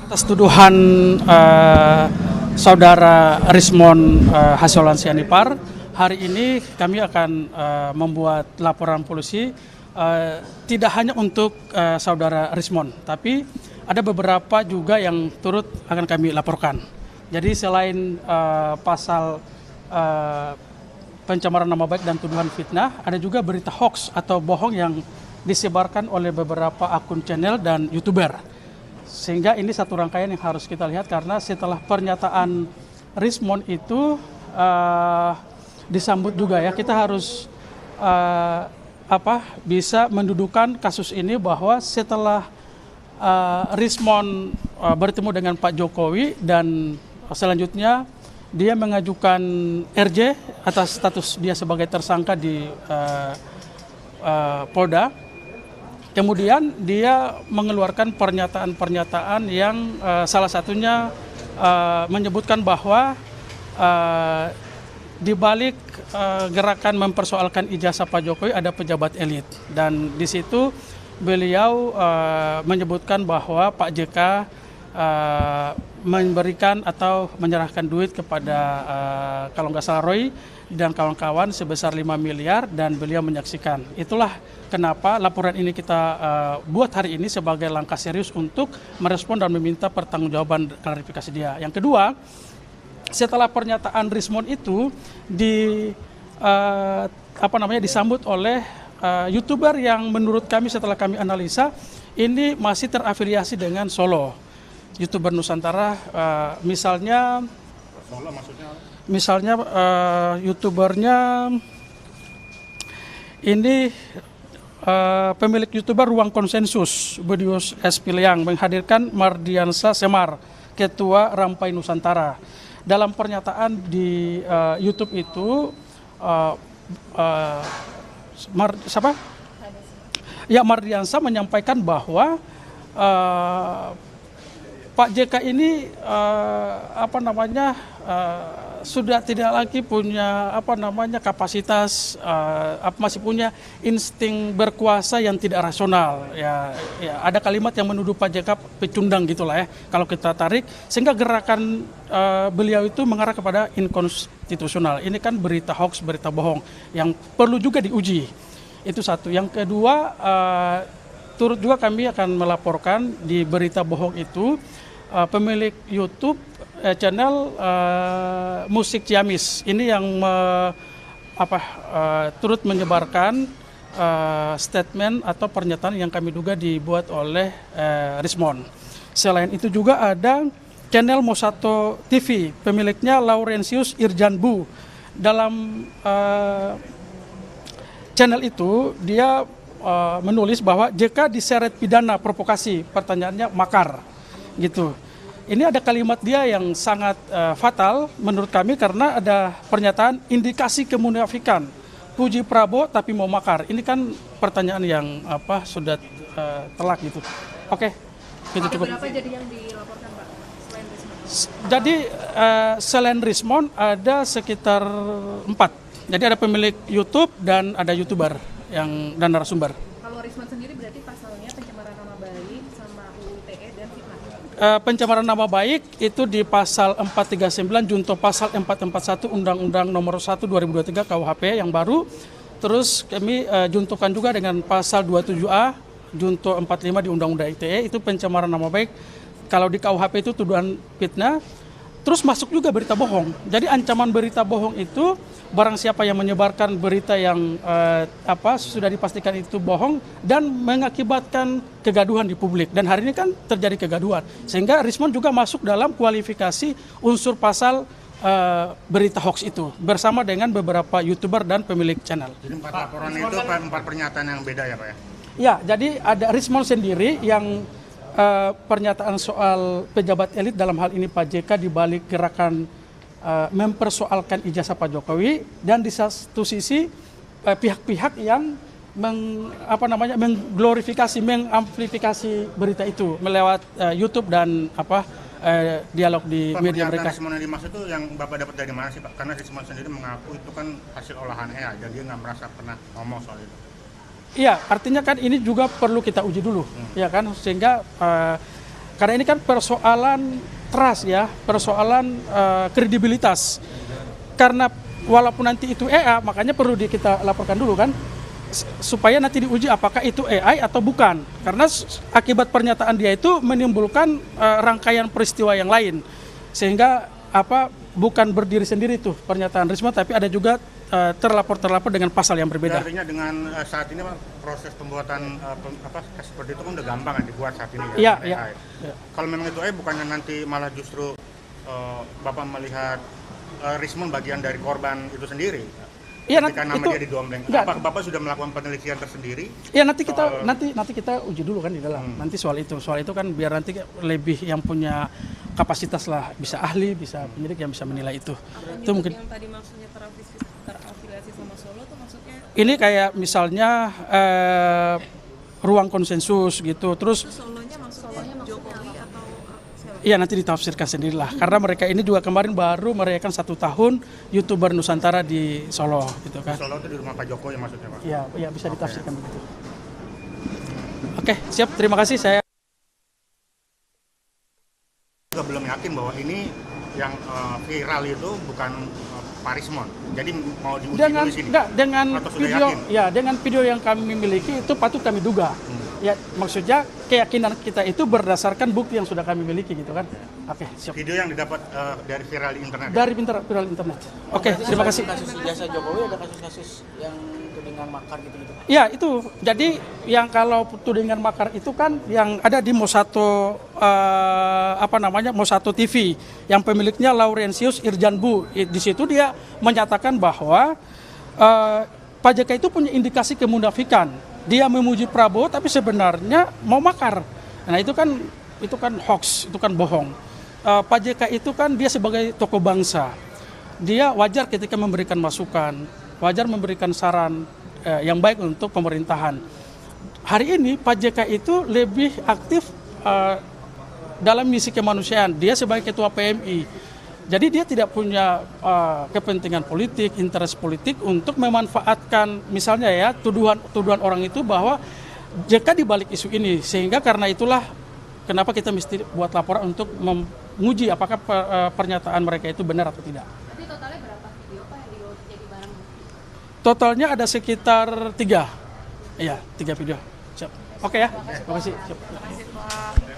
Atas tuduhan Saudara Rismond Hasiolan Sianipar, hari ini kami akan membuat laporan polisi tidak hanya untuk Saudara Rismond, tapi ada beberapa juga yang turut akan kami laporkan. Jadi selain pasal pencemaran nama baik dan tuduhan fitnah, ada juga berita hoax atau bohong yang disebarkan oleh beberapa akun channel dan YouTuber. Sehingga ini satu rangkaian yang harus kita lihat, karena setelah pernyataan Rismond itu disambut juga ya, kita harus bisa mendudukan kasus ini bahwa setelah Rismond bertemu dengan Pak Jokowi dan selanjutnya dia mengajukan RJ atas status dia sebagai tersangka di Polda. Kemudian dia mengeluarkan pernyataan-pernyataan yang salah satunya menyebutkan bahwa di balik gerakan mempersoalkan ijazah Pak Jokowi ada pejabat elit, dan di situ beliau menyebutkan bahwa Pak JK memberikan atau menyerahkan duit kepada kalau nggak salah Roy dan kawan-kawan sebesar 5 miliar dan beliau menyaksikan. Itulah kenapa laporan ini kita buat hari ini sebagai langkah serius untuk merespon dan meminta pertanggungjawaban klarifikasi dia. Yang kedua, setelah pernyataan Rismond itu disambut oleh YouTuber yang menurut kami setelah kami analisa ini masih terafiliasi dengan Solo. YouTuber Nusantara, misalnya YouTubernya ini pemilik YouTuber Ruang Konsensus, Budius S. Piliang, menghadirkan Mardiansa Semar, Ketua Rampai Nusantara. Dalam pernyataan di YouTube itu, Mardiansa menyampaikan bahwa Pak JK ini sudah tidak lagi punya kapasitas, masih punya insting berkuasa yang tidak rasional. Ya, ada kalimat yang menuduh Pak JK pecundang gitulah ya, kalau kita tarik, sehingga gerakan beliau itu mengarah kepada inkonstitusional. Ini kan berita hoax, berita bohong yang perlu juga diuji. Itu satu. Yang kedua, turut juga kami akan melaporkan di berita bohong itu pemilik YouTube channel Musik Ciamis ini yang turut menyebarkan statement atau pernyataan yang kami duga dibuat oleh Rismond. Selain itu juga ada channel Mosato TV, pemiliknya Laurentius Irjanbu. Dalam channel itu dia menulis bahwa JK diseret pidana provokasi, pertanyaannya makar gitu. Ini ada kalimat dia yang sangat fatal menurut kami, karena ada pernyataan indikasi kemunafikan, puji Prabowo tapi mau makar. Ini kan pertanyaan yang sudah telak gitu. Oke, itu cukup. Berapa jadi yang dilaporkan Pak selain Rismond? Jadi selain Rismond ada sekitar 4. Jadi ada pemilik YouTube dan ada YouTuber dan narasumber. Kalau Rismond sendiri berarti pasalnya pencemaran nama baik sama UU ITE dan fitnah. Pencemaran nama baik itu di pasal 439 junto pasal 441 Undang-Undang Nomor 1 2023 KUHP yang baru. Terus kami juntukan juga dengan pasal 27A junto 45 di Undang-Undang ITE, itu pencemaran nama baik. Kalau di KUHP itu tuduhan fitnah. Terus masuk juga berita bohong. Jadi ancaman berita bohong itu barang siapa yang menyebarkan berita yang sudah dipastikan itu bohong dan mengakibatkan kegaduhan di publik. Dan hari ini kan terjadi kegaduhan. Sehingga Rismond juga masuk dalam kualifikasi unsur pasal berita hoax itu bersama dengan beberapa YouTuber dan pemilik channel. Jadi 4 laporan itu 4 pernyataan yang beda ya Pak ya? Ya, jadi ada Rismond sendiri yang pernyataan soal pejabat elit, dalam hal ini Pak JK, di balik gerakan mempersoalkan ijazah Pak Jokowi, dan di satu sisi pihak-pihak yang mengglorifikasi, mengamplifikasi berita itu melewat YouTube dan dialog di media mereka. Rismond yang dimaksud itu yang Bapak dapat dari mana sih Pak? Karena Rismond sendiri mengaku itu kan hasil olahan aja, dia nggak merasa pernah ngomong soal itu. Iya, artinya kan ini juga perlu kita uji dulu, ya kan, sehingga Karena ini kan persoalan trust ya, persoalan kredibilitas. Karena walaupun nanti itu EA, makanya perlu kita laporkan dulu kan, supaya nanti diuji apakah itu AI atau bukan. Karena akibat pernyataan dia itu menimbulkan rangkaian peristiwa yang lain, sehingga bukan berdiri sendiri tuh pernyataan Risma, tapi ada juga terlapor dengan pasal yang berbeda. Artinya dengan saat ini Pak, proses pembuatan seperti itu kan udah gampang kan dibuat saat ini Iya, ya. iya. Kalau memang itu AI, bukannya nanti malah justru Bapak melihat Rismon bagian dari korban itu sendiri? Iya, ketika nama itu dia didompleng. enggak. Apakah Bapak sudah melakukan penelitian tersendiri? Ya nanti kita uji dulu kan di dalam. Nanti soal itu kan biar nanti lebih yang punya kapasitas lah, bisa ahli, bisa penyidik yang bisa menilai itu. Itu mungkin. Yang tadi maksudnya terafiliasi sama Solo tuh maksudnya? Ini kayak misalnya ruang konsensus gitu. Terus Solonya maksudnya Jokowi atau siapa? iya nanti ditafsirkan sendirilah. Karena mereka ini juga kemarin baru merayakan 1 tahun YouTuber Nusantara di Solo gitu kan. Solo itu di rumah Pak Jokowi maksudnya Pak? Iya bisa ditafsirkan begitu. Oke, siap. Terima kasih. Saya juga belum yakin bahwa ini yang viral itu bukan Pak Rismon. Jadi mau diuji dulu sini. dengan Atau sudah video yakin? ya dengan video yang kami miliki itu patut kami duga. Ya maksudnya keyakinan kita itu berdasarkan bukti yang sudah kami miliki gitu kan. Oke, siap. Video yang didapat dari viral di internet. Dari viral internet. Oke, terima kasih. Kasus ijazah Jokowi ada kasus-kasus yang tudingan makar gitu-gitu. Ya itu, jadi yang kalau tudingan makar itu kan yang ada di Mosato Mosato TV yang pemiliknya Laurentius Irjanbu. Di situ dia menyatakan bahwa Pak JK itu punya indikasi kemunafikan. Dia memuji Prabowo tapi sebenarnya mau makar. Nah itu kan hoax, itu kan bohong. Pak JK itu kan dia sebagai tokoh bangsa. Dia wajar ketika memberikan masukan, wajar memberikan saran yang baik untuk pemerintahan. Hari ini Pak JK itu lebih aktif dalam misi kemanusiaan. Dia sebagai ketua PMI. Jadi dia tidak punya kepentingan politik, interest politik untuk memanfaatkan misalnya ya tuduhan orang itu bahwa JK di balik isu ini. Sehingga karena itulah kenapa kita mesti buat laporan untuk menguji apakah pernyataan mereka itu benar atau tidak. Tapi totalnya berapa video Pak yang jadi barang bukti? Totalnya ada sekitar 3. Iya, 3 video. Siap. Oke ya. Terima kasih. Siap. Terima kasih Pak.